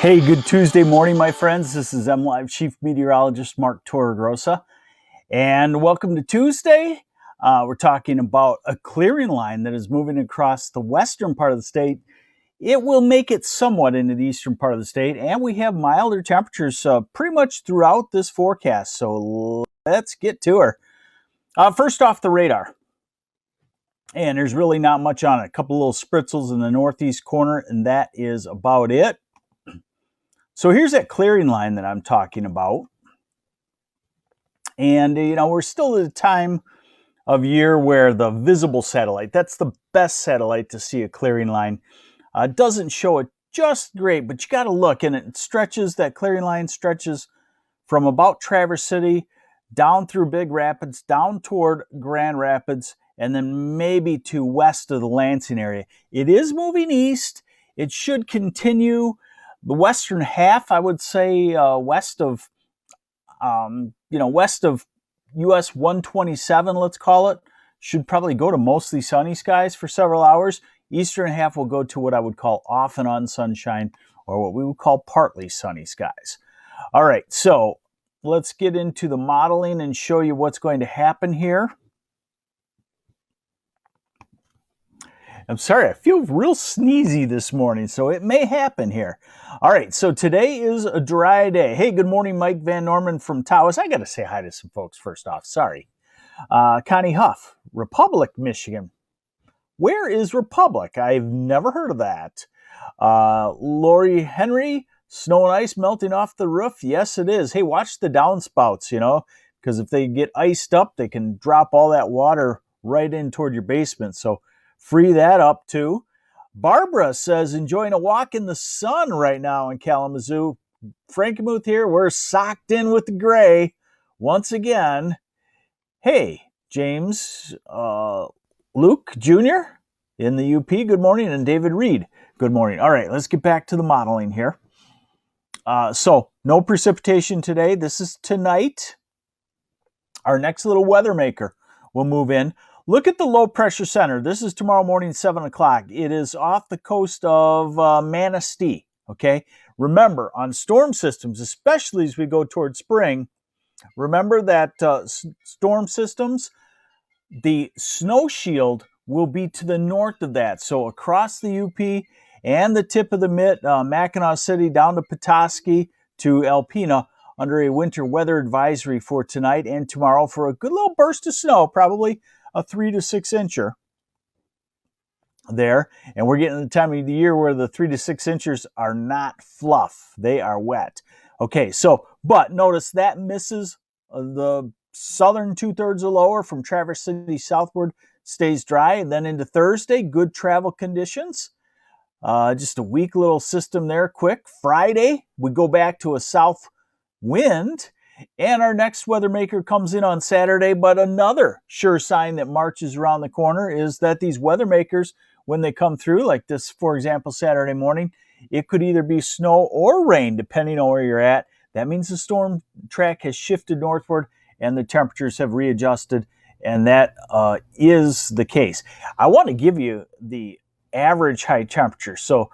Hey, good Tuesday morning, my friends. This is MLive Chief Meteorologist Mark Torregrossa, and welcome to Tuesday. We're talking about a clearing line that is moving across the western part of the state. It will make it somewhat into the eastern part of the state, and we have milder temperatures pretty much throughout this forecast. So let's get to her. First off, the radar. And there's really not much on it. A couple little spritzels in the northeast corner, and that is about it. So here's that clearing line that I'm talking about. And, we're still at a time of year where the visible satellite, that's the best satellite to see a clearing line, doesn't show it just great, but you got to look, and it stretches, that clearing line stretches from about Traverse City down through Big Rapids, down toward Grand Rapids, and then maybe to west of the Lansing area. It is moving east. It should continue. The western half, I would say, west of US 127, let's call it, should probably go to mostly sunny skies for several hours. Eastern half will go to what I would call off and on sunshine, or what we would call partly sunny skies. All right, so let's get into the modeling and show you what's going to happen here. I'm sorry, I feel real sneezy this morning, so it may happen here. All right, so today is a dry day. Hey, good morning, Mike Van Norman from Tawas. I got to say hi to some folks first off. Sorry. Connie Huff, Republic, Michigan. Where is Republic? I've never heard of that. Lori Henry, snow and ice melting off the roof. Yes, it is. Hey, watch the downspouts, because if they get iced up, they can drop all that water right in toward your basement. So free that up too. Barbara says, enjoying a walk in the sun right now in Kalamazoo. Frankenmuth here. We're socked in with the gray once again. Hey, James Luke Jr. in the UP. Good morning. And David Reed. Good morning. All right, let's get back to the modeling here. So no precipitation today. This is tonight. Our next little weather maker will move in. Look at the low pressure center. This is tomorrow morning, 7 o'clock. It is off the coast of Manistee, okay? Remember, on storm systems, especially as we go towards spring, remember that storm systems, the snow shield will be to the north of that. So across the UP and the tip of the Mitt, Mackinac City down to Petoskey to Alpena, under a winter weather advisory for tonight and tomorrow for a good little burst of snow, probably a 3 to 6 incher there. And we're getting the time of the year where the 3 to 6 inches are not fluff. They are wet. Okay, so, but notice that misses the southern 2/3 of lower from Traverse City southward, stays dry. And then into Thursday, good travel conditions. Just a weak little system there, quick. Friday, we go back to a south wind. And our next weather maker comes in on Saturday, but another sure sign that March is around the corner is that these weather makers, when they come through, like this, for example, Saturday morning, it could either be snow or rain, depending on where you're at. That means the storm track has shifted northward and the temperatures have readjusted, and that is the case. I want to give you the average high temperature. So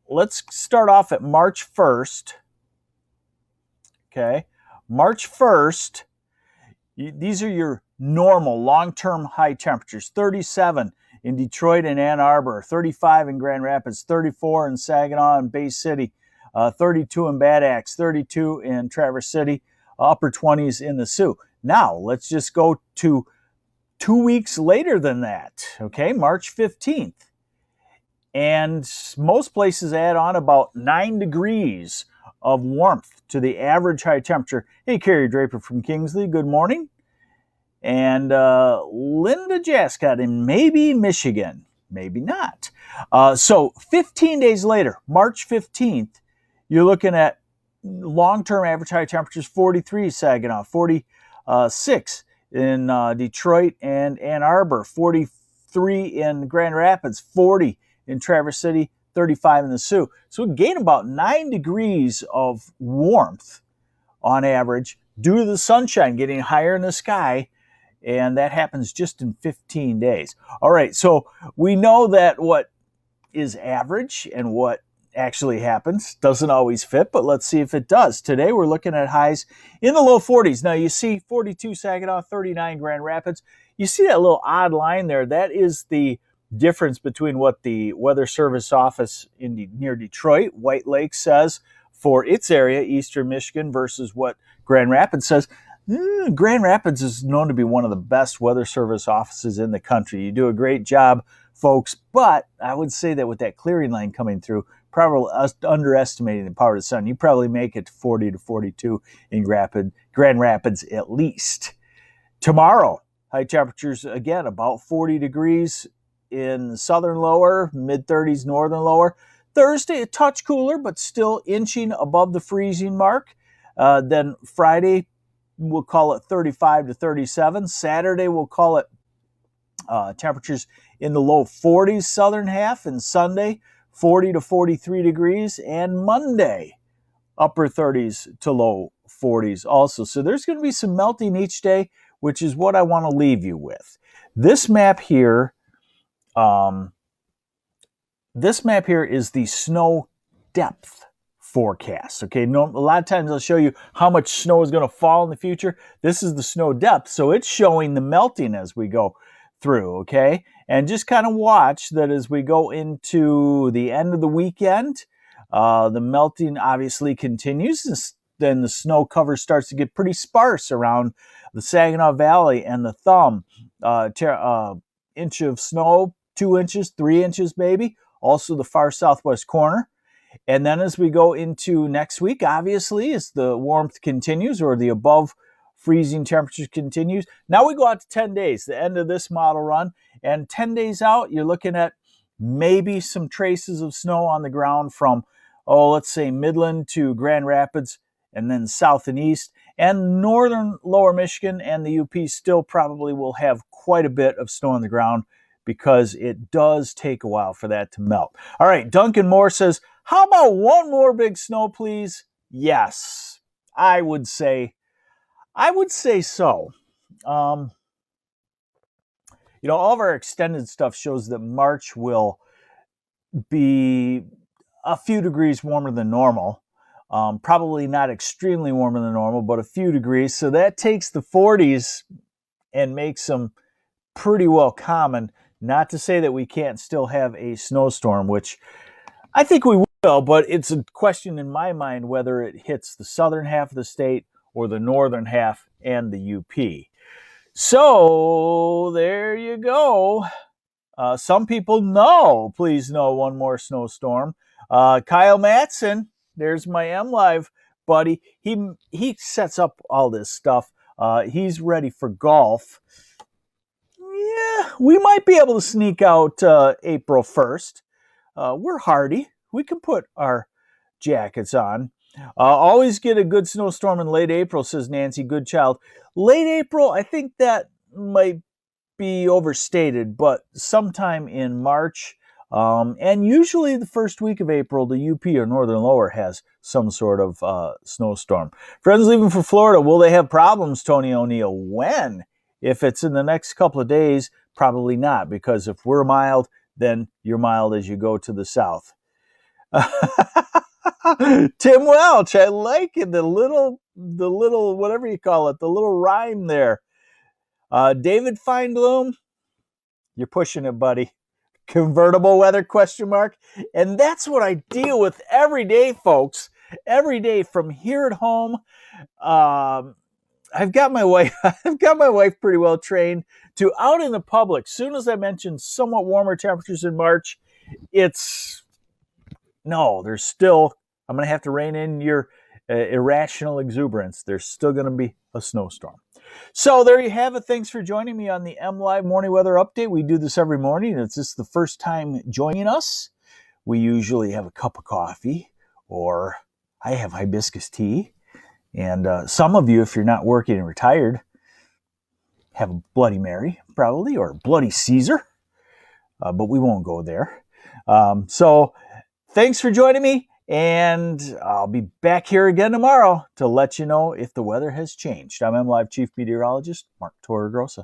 let's start off at March 1st. Okay, March 1st, these are your normal long-term high temperatures. 37 in Detroit and Ann Arbor, 35 in Grand Rapids, 34 in Saginaw and Bay City, 32 in Bad Axe, 32 in Traverse City, upper 20s in the Sioux. Now, let's just go to 2 weeks later than that, okay, March 15th. And most places add on about 9 degrees of warmth to the average high temperature. Hey, Carrie Draper from Kingsley, good morning. And Linda Jascott in maybe Michigan, maybe not. So 15 days later, March 15th, you're looking at long-term average high temperatures, 43 Saginaw, 46 in Detroit and Ann Arbor, 43 in Grand Rapids, 40 in Traverse City, 35 in the Sioux. So we gain about 9 degrees of warmth on average due to the sunshine getting higher in the sky, and that happens just in 15 days. All right, so we know that what is average and what actually happens. Doesn't always fit, but let's see if it does. Today we're looking at highs in the low 40s. Now you see 42 Saginaw, 39 Grand Rapids. You see that little odd line there? That is the difference between what the Weather Service office near Detroit, White Lake, says for its area, eastern Michigan, versus what Grand Rapids says. Grand Rapids is known to be one of the best Weather Service offices in the country. You do a great job, folks, but I would say that with that clearing line coming through, probably underestimating the power of the sun. You probably make it to 40 to 42 in Grand Rapids at least. Tomorrow, high temperatures, again, about 40 degrees in southern lower, mid-30s northern lower. Thursday, a touch cooler, but still inching above the freezing mark. Then Friday, we'll call it 35 to 37. Saturday, we'll call it temperatures in the low 40s southern half. And Sunday, 40 to 43 degrees. And Monday, upper 30s to low 40s also. So there's going to be some melting each day, which is what I want to leave you with. This map here is the snow depth forecast. Okay, a lot of times I'll show you how much snow is going to fall in the future. This is the snow depth, so it's showing the melting as we go through. Okay, and just kind of watch that as we go into the end of the weekend. The melting obviously continues. Then the snow cover starts to get pretty sparse around the Saginaw Valley and the Thumb. Inch of snow, 2 inches, 3 inches maybe. Also the far southwest corner. And then as we go into next week, obviously, as the warmth continues or the above freezing temperatures continues, now we go out to 10 days, the end of this model run. And 10 days out, you're looking at maybe some traces of snow on the ground from, let's say Midland to Grand Rapids, and then south and east. And northern lower Michigan and the UP still probably will have quite a bit of snow on the ground because it does take a while for that to melt. All right, Duncan Moore says, how about one more big snow, please? Yes, I would say so. All of our extended stuff shows that March will be a few degrees warmer than normal. Probably not extremely warmer than normal, but a few degrees. So that takes the 40s and makes them pretty well common. Not to say that we can't still have a snowstorm, which I think we will, but it's a question in my mind whether it hits the southern half of the state or the northern half and the UP. So there you go. Some people know, please know, one more snowstorm. Kyle Matson, there's my MLive buddy. He sets up all this stuff. He's ready for golf. Yeah, we might be able to sneak out April 1st. We're hardy. We can put our jackets on. Always get a good snowstorm in late April, says Nancy Goodchild. Late April, I think that might be overstated, but sometime in March, and usually the first week of April, the UP or northern lower has some sort of snowstorm. Friends leaving for Florida, will they have problems, Tony O'Neill? When? If it's in the next couple of days, probably not, because if we're mild, then you're mild as you go to the south. Tim Welch, I like it. The little, whatever you call it, the little rhyme there. David Feinblum, you're pushing it, buddy. Convertible weather, question mark. And that's what I deal with every day, folks. Every day from here at home. I've got my wife pretty well trained to out in the public. Soon as I mention somewhat warmer temperatures in March, there's still, I'm going to have to rein in your irrational exuberance. There's still going to be a snowstorm. So there you have it. Thanks for joining me on the MLive Morning Weather Update. We do this every morning. If this is the first time joining us, we usually have a cup of coffee, or I have hibiscus tea. And some of you, if you're not working and retired, have a Bloody Mary, probably, or Bloody Caesar. But we won't go there. So thanks for joining me. And I'll be back here again tomorrow to let you know if the weather has changed. I'm MLive Chief Meteorologist Mark Torregrossa.